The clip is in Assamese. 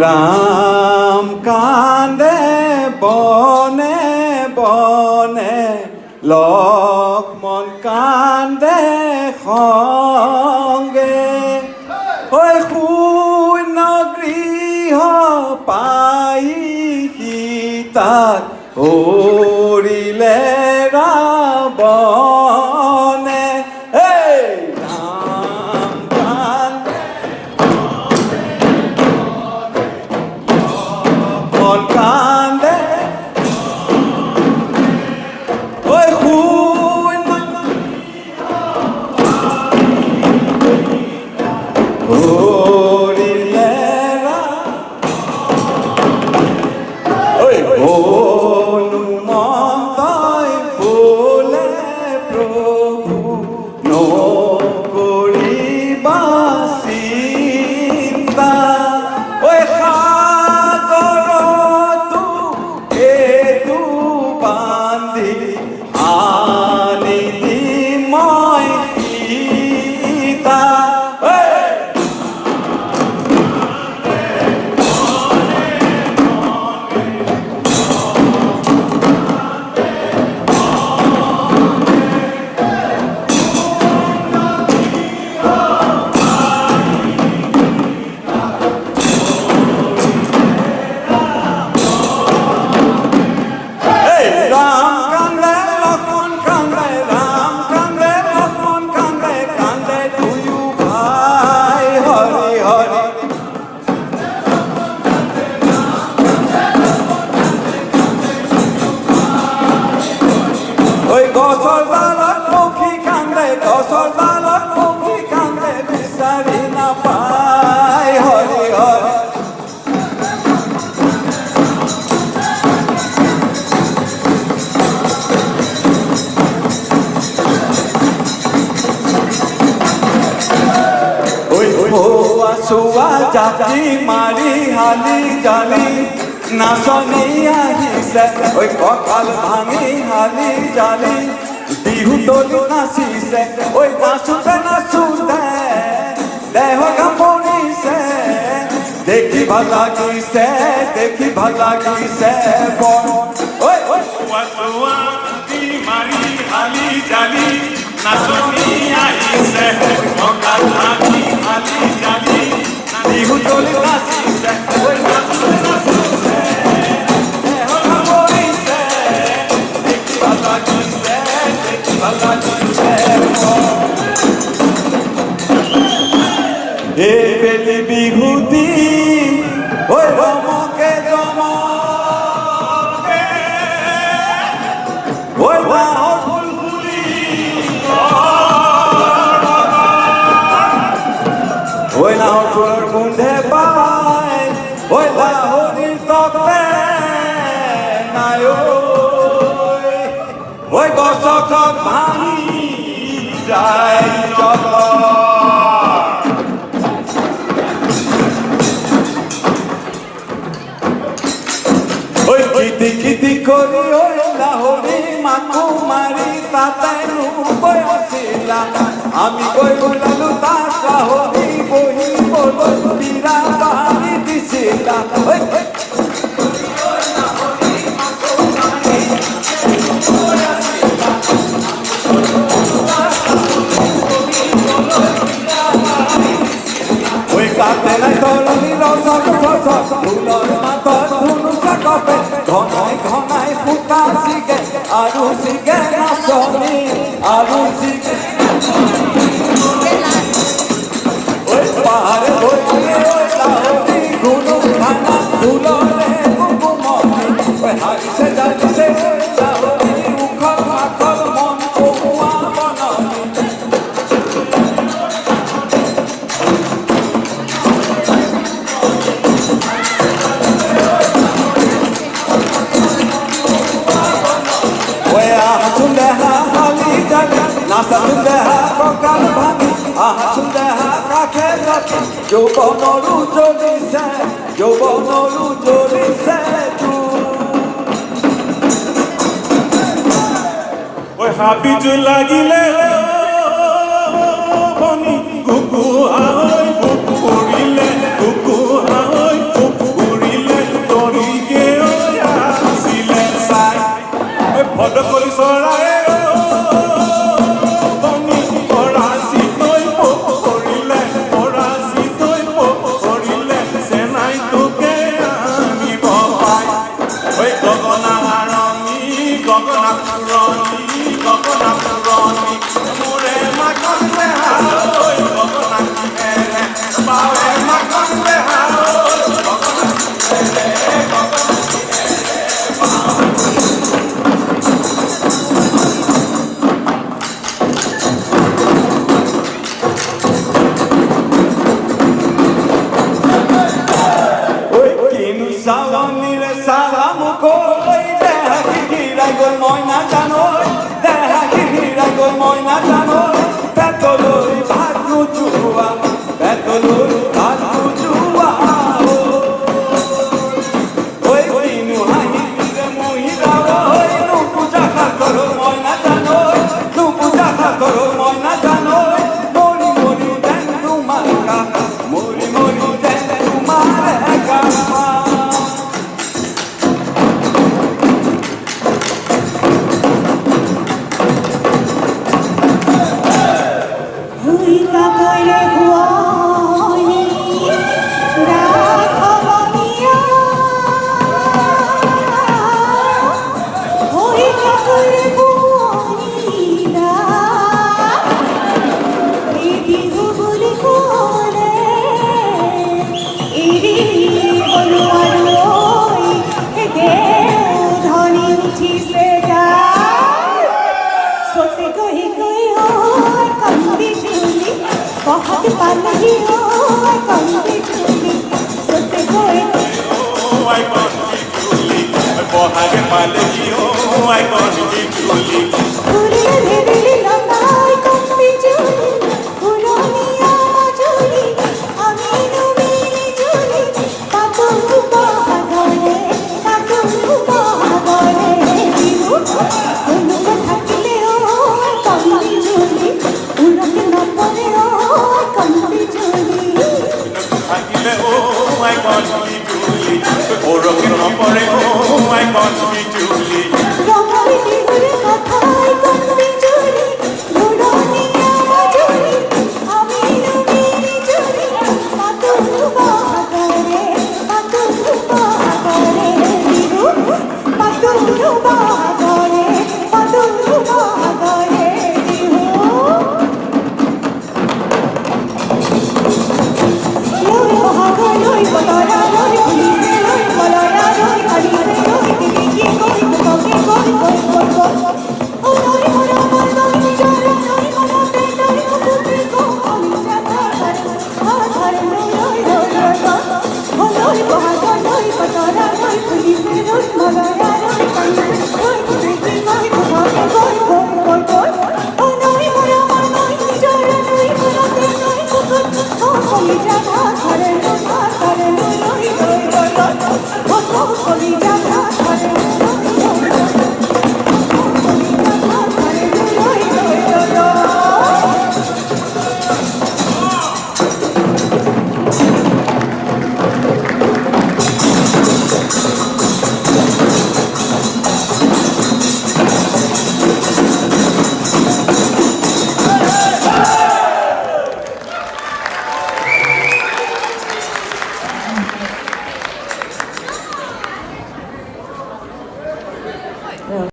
রাম কান্দে বনে বনে লক্ষ্মণ কান্দে সঙ্গে ঐ শূন্য গৃহ পাই সীতাক উৰিলে ৰাৱণে ৰাম কান্দে লক্ষ্মণ কান্দে ঐ শূন্য উৰিলে হনুমন্তই বোলে প্ৰভু নকৰিবা চিন্তা ঐ সাগৰতো এইটো বান্ধি আনিলি মই সীতা গছৰ ডালত পক্ষী কান্দে গছৰ ডালত পক্ষী কান্দে বিচাৰি নাপায় হৰি হৰি ভুৱা চুৱা জাতি মাৰি হালি জালি নাচনি আহিছে ঐ কঁকাল ভাঙি হালি জালি বিহু তলি নাচিছে ঐ নাচোতে নাচোতে দেহ কাপৰিছে দেখি ভাল লাগিছে বৰ ঐ ভুৱা চুৱা জাতি মাৰি হালি জালি নাচনি আহিছে কঁকাল ভাঙি হালি জালি বিহু তলি নাচিছে ঐ নাচোতে নাচোতে বেলি বিহুতি ঐ ৰমকে জমকে ঐ বাঁহৰ ফুলফুলি ঐ নাহৰ ফুলৰ গোন্ধে পায় ঐ লাহৰিৰ ততে নাই ঐ গছক ভাঙি যায় কিতি কিতি কৰি ঐ লাহৰি মাকো মাৰি তাতে নুকৈ আছিলা আমি গৈ ওলালো তাত লাহৰি বহিবলৈ বিৰা বাঢ়ি দিছিলা কাতে নাই তৰণি ৰচক ৰচক ফুলৰ মাতত ধুনুচা কপে ঘনাই ঘনাই ফুটা চিগে আৰু চিগে নাচনি আৰু চিগে ঐ পাহাৰে ভৰিয়ে ঐ লাহৰি গুণু খানা ফুলৰে কুকুমনি ঐ হাৰিছে জানিছে ঐ লাহৰি উখল মাখল মন কমোৱা বননি নাচোতে কঁকাল ভাঙি আহাচোতে কাষে ৰাতি যৌৱনৰো জ্বলিছে ঐ হাবিজু লাগিলে বনি কুকু আই কুকুৰিলে কুকু আই Odokoli sorae boni orasi toipo orile orasi toipo orile senai toke ani bopai oi gogona roni mure makonle oi gogona ele bawe makonle oi gogona ele Savanire salamu koi deha kirai goi moina janoi deha kirai goi moina janoi petoloi bhagnu jua oi kinu hai re mohira oi nu puja karo moina janoi nu puja karo moina janoi mori mori den tumarka mori mori den tumarka बहुत पानी हो कंदी चुली सोते कोई I can't be truly, I can't be truly. पूरी